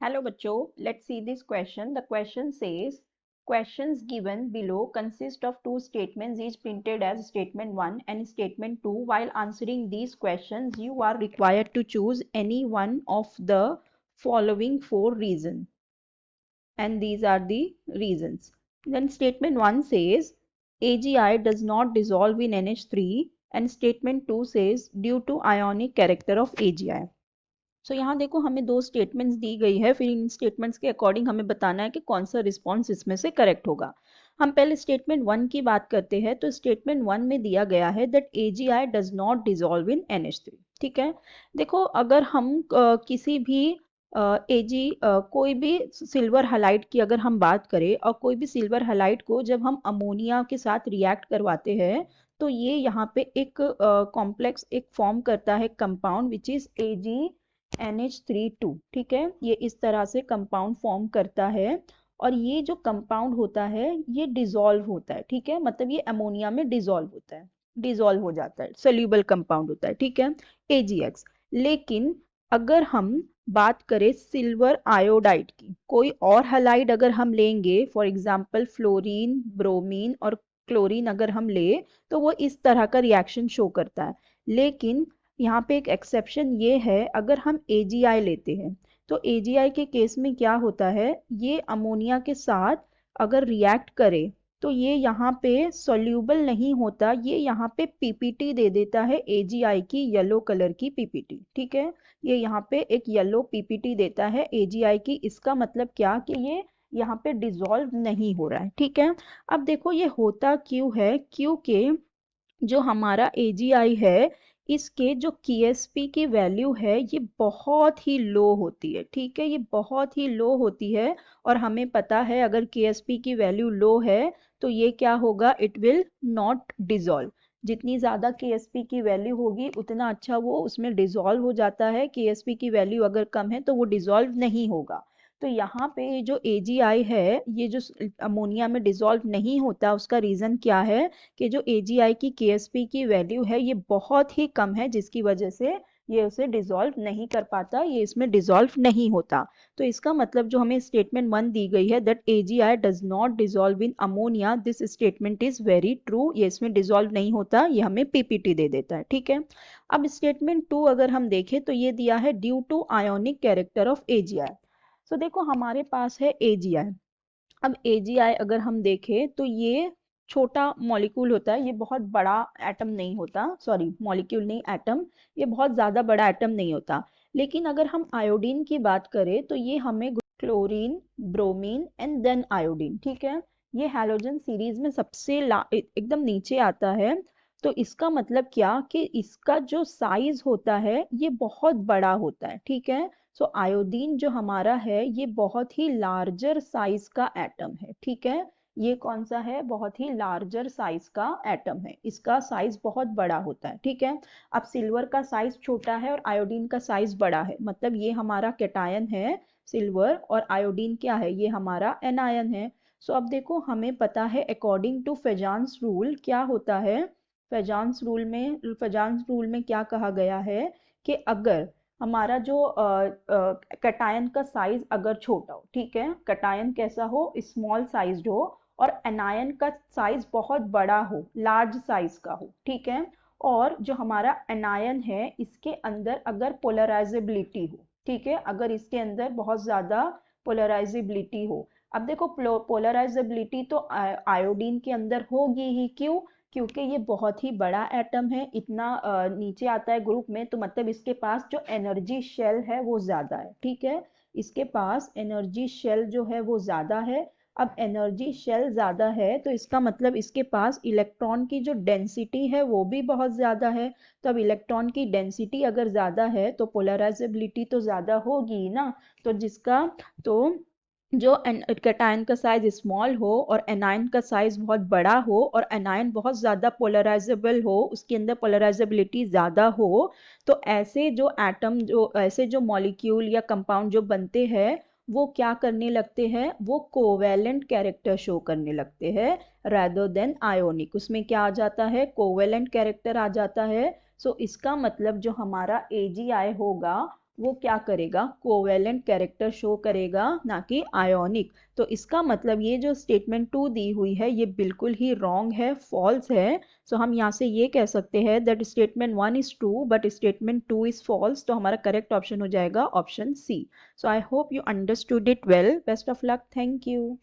Hello bachcho, let's see this question. The question says, questions given below consist of two statements each printed as statement 1 and statement 2. While answering these questions, you are required to choose any one of the following four reasons. And these are the reasons. Then statement 1 says, AgI does not dissolve in NH3 and statement 2 says, due to ionic character of AgI. सो यहाँ देखो हमें दो statements दी गई है, फिर इन statements के according हमें बताना है कि कौन सा रिस्पॉन्स इसमें से करेक्ट होगा। हम पहले स्टेटमेंट 1 की बात करते हैं। तो स्टेटमेंट 1 में दिया गया है that AgI does not dissolve in NH3। ठीक है, देखो अगर हम किसी भी कोई भी सिल्वर हैलाइड की अगर हम बात करें और कोई भी सिल्वर हैलाइड को जब हम अमोनिया के साथ रिएक्ट करवाते हैं तो ये यहाँ पे एक कॉम्प्लेक्स एक फॉर्म करता है कंपाउंड विच इज AgNH3 ठीक है, ये इस तरह से कंपाउंड फॉर्म करता है और ये जो कंपाउंड होता है ये डिजॉल्व होता है। ठीक है, मतलब ये अमोनिया में डिजॉल्व होता है, डिजॉल्व हो जाता है, सोल्यूबल कंपाउंड होता है। ठीक है, AgX। लेकिन अगर हम बात करें सिल्वर आयोडाइड की, कोई और हैलाइड अगर हम लेंगे, फॉर एग्जांपल फ्लोरीन, ब्रोमीन और क्लोरीन अगर हम ले तो वो इस तरह का रिएक्शन शो करता है। लेकिन यहाँ पे एक एक्सेप्शन ये है, अगर हम AgI लेते हैं तो AgI के केस में क्या होता है, ये अमोनिया के साथ अगर रिएक्ट करे तो ये यहाँ पे सॉल्यूबल नहीं होता, ये यहाँ पे पीपीटी दे देता है, AgI की येलो कलर की पीपीटी। ठीक है, ये यहाँ पे एक येलो पीपीटी देता है AgI की। इसका मतलब क्या कि ये यहाँ पे डिसॉल्व नहीं हो रहा है। ठीक है, अब देखो ये होता क्यों है, क्योंकि जो हमारा AgI है इसके जो KSP की वैल्यू है ये बहुत ही लो होती है। ठीक है, ये बहुत ही लो होती है और हमें पता है अगर KSP की वैल्यू लो है तो ये क्या होगा, इट विल नॉट डिसॉल्व। जितनी ज़्यादा KSP की वैल्यू होगी उतना अच्छा वो उसमें डिसॉल्व हो जाता है। KSP की वैल्यू अगर कम है तो वो डिसॉल्व नहीं होगा। तो यहाँ पे जो AgI है ये जो अमोनिया में डिसॉल्व नहीं होता उसका रीज़न क्या है कि जो AgI की KSP की वैल्यू है ये बहुत ही कम है, जिसकी वजह से ये उसे डिसॉल्व नहीं कर पाता, ये इसमें डिसॉल्व नहीं होता। तो इसका मतलब जो हमें स्टेटमेंट 1 दी गई है that AgI does not dissolve in ammonia, this statement is very true, ये इसमें डिसॉल्व नहीं होता, ये हमें PPT दे देता है। ठीक है, अब स्टेटमेंट 2 अगर हम देखें तो ये दिया है due to ionic character of AgI। So देखो हमारे पास है AgI। अब AgI अगर हम देखें तो ये छोटा मॉलिक्यूल होता है, ये बहुत बड़ा एटम नहीं होता, सॉरी मॉलिक्यूल नहीं एटम, ये बहुत ज़्यादा बड़ा एटम नहीं होता। लेकिन अगर हम आयोडीन की बात करें तो ये हमें chlorine, bromine and then iodine. ठीक है, ये हैलोजन सीरीज में सबसे एकदम नीचे आता है। तो इसका मतलब क्या कि इसका जो साइज होता है ये बहुत बड़ा होता है। ठीक है, सो आयोडीन जो हमारा है ये बहुत ही लार्जर साइज का एटम है। ठीक है, ये कौन सा है, बहुत ही लार्जर साइज का एटम है, इसका साइज बहुत बड़ा होता है। ठीक है, अब सिल्वर का साइज छोटा है और आयोडीन का साइज बड़ा है, मतलब ये हमारा कैटायन है सिल्वर और आयोडीन क्या है, ये हमारा एनायन है। सो अब देखो हमें पता है अकॉर्डिंग टू फेजान्स रूल क्या होता है, फेजान्स रूल में क्या कहा गया है कि अगर हमारा जो कैटायन का साइज अगर छोटा हो, ठीक है, कैटायन कैसा हो, स्मॉल साइज्ड हो, और एनायन का साइज बहुत बड़ा हो, लार्ज साइज का हो। ठीक है, और जो हमारा एनायन है इसके अंदर अगर पोलराइजेबिलिटी हो, ठीक है, अगर इसके अंदर बहुत ज्यादा पोलराइजेबिलिटी हो। अब देखो पोलराइजेबिलिटी तो आयोडीन के अंदर होगी ही, क्यों, क्योंकि ये बहुत ही बड़ा एटम है, इतना नीचे आता है ग्रुप में, तो मतलब इसके पास जो एनर्जी शेल है वो ज़्यादा है। ठीक है, इसके पास एनर्जी शेल जो है वो ज़्यादा है। अब एनर्जी शेल ज़्यादा है तो इसका मतलब इसके पास इलेक्ट्रॉन की जो डेंसिटी है वो भी बहुत ज़्यादा है। तो अब इलेक्ट्रॉन की डेंसिटी अगर ज़्यादा है तो पोलराइजेबिलिटी तो ज़्यादा होगी ना। तो जिसका तो जो कैटायन का साइज स्मॉल हो और एनायन का साइज बहुत बड़ा हो और एनायन बहुत ज़्यादा पोलराइजेबल हो, उसके अंदर पोलराइजेबिलिटी ज़्यादा हो, तो ऐसे जो एटम, जो ऐसे जो मॉलिक्यूल या कंपाउंड जो बनते हैं वो क्या करने लगते हैं, वो कोवेलेंट कैरेक्टर शो करने लगते हैं रादर देन आयोनिक। उसमें क्या आ जाता है, कोवेलेंट कैरेक्टर आ जाता है। सो इसका मतलब जो हमारा AgI होगा वो क्या करेगा, कोवेलेंट कैरेक्टर शो करेगा, ना कि आयोनिक। तो इसका मतलब ये जो स्टेटमेंट 2 दी हुई है ये बिल्कुल ही रॉन्ग है, फॉल्स है। सो हम यहाँ से ये कह सकते हैं that statement 1 is true but statement 2 is false. तो हमारा करेक्ट ऑप्शन हो जाएगा option C. So I hope you understood it well. Best of luck. Thank you.